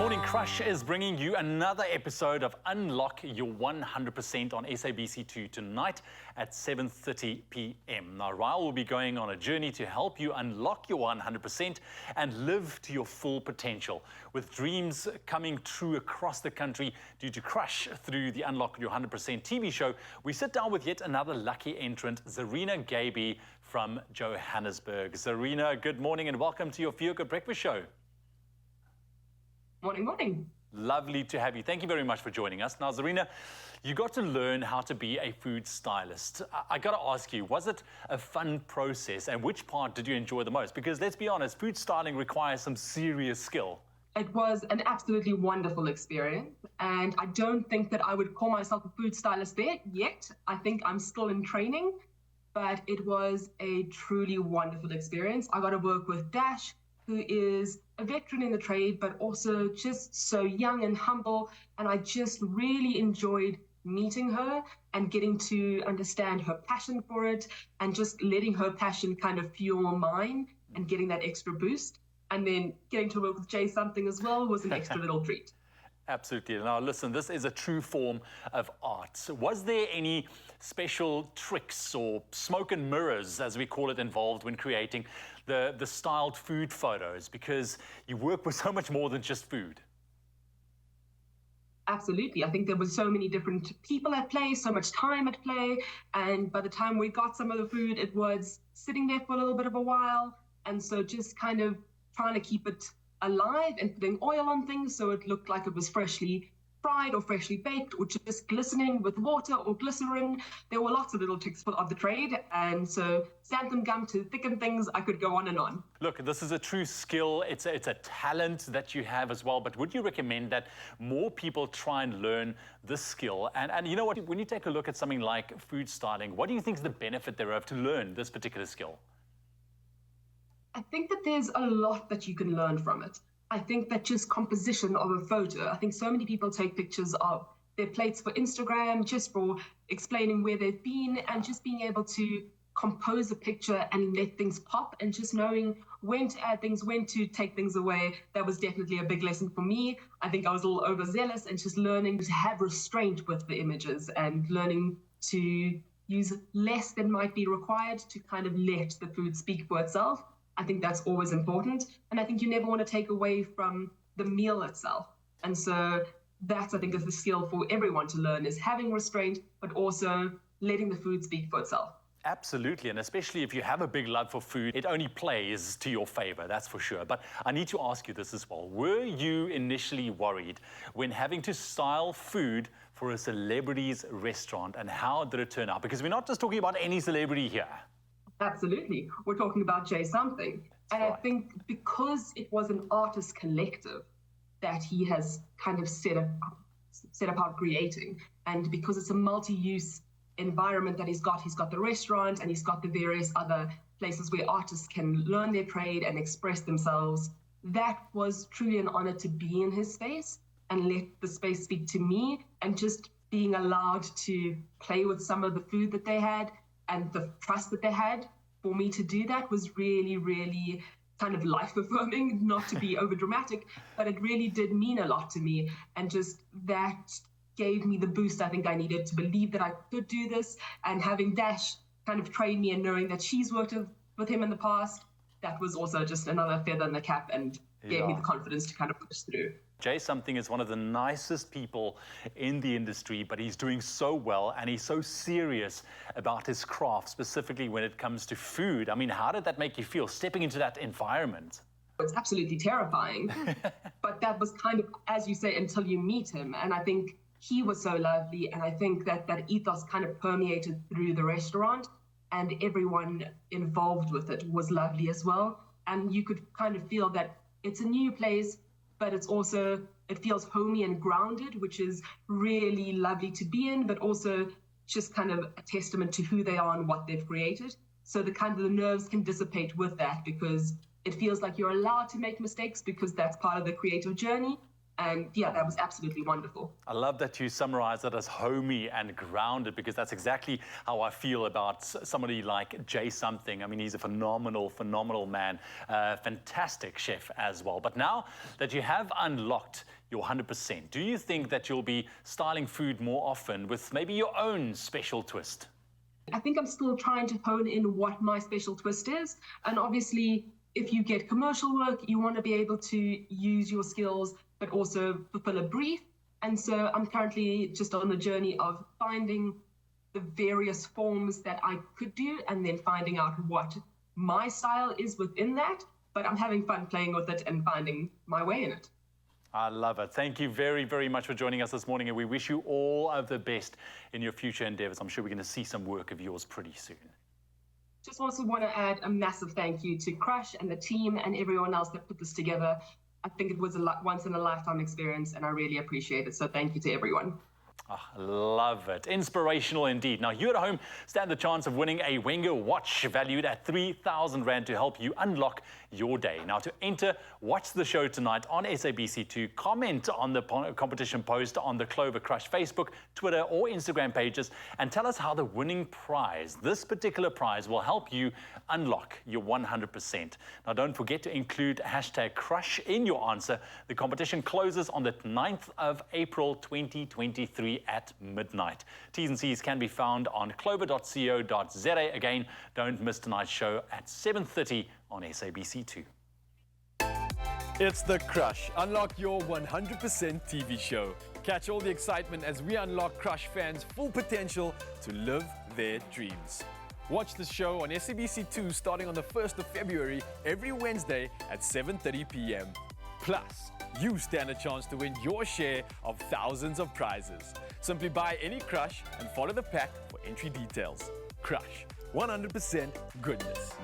Morning KRUSH is bringing you another episode of Unlock Your 100% on SABC2 tonight at 7:30 p.m. Now, Ryle will be going on a journey to help you unlock your 100% and live to your full potential. With dreams coming true across the country due to KRUSH through the Unlock Your 100% TV show, we sit down with yet another lucky entrant, Zareena Gaibee from Johannesburg. Zareena, good morning and welcome to your Feel Good Breakfast Show. Morning, morning. Lovely to have you. Thank you very much for joining us. Now, Zareena, you got to learn how to be a food stylist. I got to ask you, was it a fun process, and which part did you enjoy the most? Because let's be honest, food styling requires some serious skill. It was an absolutely wonderful experience, and I don't think that I would call myself a food stylist there yet. I think I'm still in training, but it was a truly wonderful experience. I got to work with Dash, who is a veteran in the trade, but also just so young and humble. And I just really enjoyed meeting her and getting to understand her passion for it and just letting her passion kind of fuel mine and getting that extra boost. And then getting to work with Jay something as well was an extra little treat. Absolutely. Now, listen, this is a true form of art. Was there any special tricks or smoke and mirrors, as we call it, involved when creating the styled food photos? Because you work with so much more than just food. Absolutely. I think there were so many different people at play, so much time at play. And by the time we got some of the food, it was sitting there for a little bit of a while. And so just kind of trying to keep it alive and putting oil on things so it looked like it was freshly fried or freshly baked or just glistening with water or glycerin. There were lots of little tricks of the trade, and so xanthan gum to thicken things. I could go on and on. Look, this is a true skill. It's a talent that you have as well, but would you recommend that more people try and learn this skill? And you know what, when you take a look at something like food styling, what do you think is the benefit thereof to learn this particular skill? I think that there's a lot that you can learn from it. I think that just composition of a photo. I think so many people take pictures of their plates for Instagram, just for explaining where they've been, and just being able to compose a picture and let things pop, and just knowing when to add things, when to take things away. That was definitely a big lesson for me. I think I was a little overzealous, and just learning to have restraint with the images and learning to use less than might be required to kind of let the food speak for itself. I think that's always important. And I think you never want to take away from the meal itself. And so that's, I think, is the skill for everyone to learn, is having restraint, but also letting the food speak for itself. Absolutely, and especially if you have a big love for food, it only plays to your favor, that's for sure. But I need to ask you this as well. Were you initially worried when having to style food for a celebrity's restaurant, and how did it turn out? Because we're not just talking about any celebrity here. Absolutely. We're talking about Jay something. And right. I think because it was an artist collective that he has kind of set about creating, and because it's a multi-use environment that he's got the restaurant and he's got the various other places where artists can learn their trade and express themselves, that was truly an honor to be in his space and let the space speak to me, and just being allowed to play with some of the food that they had and the trust that they had for me to do that was really, really kind of life-affirming, not to be over-dramatic, but it really did mean a lot to me. And just that gave me the boost I think I needed to believe that I could do this. And having Dash kind of train me and knowing that she's worked with him in the past, that was also just another feather in the cap and gave me the confidence to kind of push through. Jay Something is one of the nicest people in the industry, but he's doing so well and he's so serious about his craft, specifically when it comes to food. I mean, how did that make you feel, stepping into that environment? It's absolutely terrifying, but that was kind of, as you say, until you meet him. And I think he was so lovely, and I think that ethos kind of permeated through the restaurant, and everyone involved with it was lovely as well. And you could kind of feel that it's a new place, but it's also, it feels homey and grounded, which is really lovely to be in, but also just kind of a testament to who they are and what they've created. So the nerves can dissipate with that, because it feels like you're allowed to make mistakes, because that's part of the creative journey, And yeah, that was absolutely wonderful. I love that you summarize it as homey and grounded, because that's exactly how I feel about somebody like Jay Something. I mean, he's a phenomenal man, fantastic chef as well. But now that you have unlocked your 100%, do you think that you'll be styling food more often with maybe your own special twist? I think I'm still trying to hone in what my special twist is. And obviously, if you get commercial work, you want to be able to use your skills, but also fulfill a brief. And so I'm currently just on the journey of finding the various forms that I could do and then finding out what my style is within that. But I'm having fun playing with it and finding my way in it. I love it. Thank you very much for joining us this morning, and we wish you all of the best in your future endeavors. I'm sure we're going to see some work of yours pretty soon. Just also want to add a massive thank you to KRUSH and the team and everyone else that put this together. I think it was a once-in-a-lifetime experience, and I really appreciate it. So thank you to everyone. Love it. Inspirational indeed. Now, you at home stand the chance of winning a Wenger watch valued at 3,000 Rand to help you unlock your day. Now, to enter, watch the show tonight on SABC2, comment on the competition post on the Clover KRUSH Facebook, Twitter or Instagram pages, and tell us how the winning prize, this particular prize, will help you unlock your 100%. Now, don't forget to include hashtag KRUSH in your answer. The competition closes on the 9th of April 2023 at midnight. T's and C's can be found on clover.co.za. Again, don't miss tonight's show at 7:30 on SABC2. It's the KRUSH. Unlock your 100% TV show. Catch all the excitement as we unlock KRUSH fans' full potential to live their dreams. Watch the show on SABC2 starting on the 1st of February every Wednesday at 7:30 p.m. Plus, you stand a chance to win your share of thousands of prizes. Simply buy any KRUSH and follow the pack for entry details. KRUSH, 100% goodness.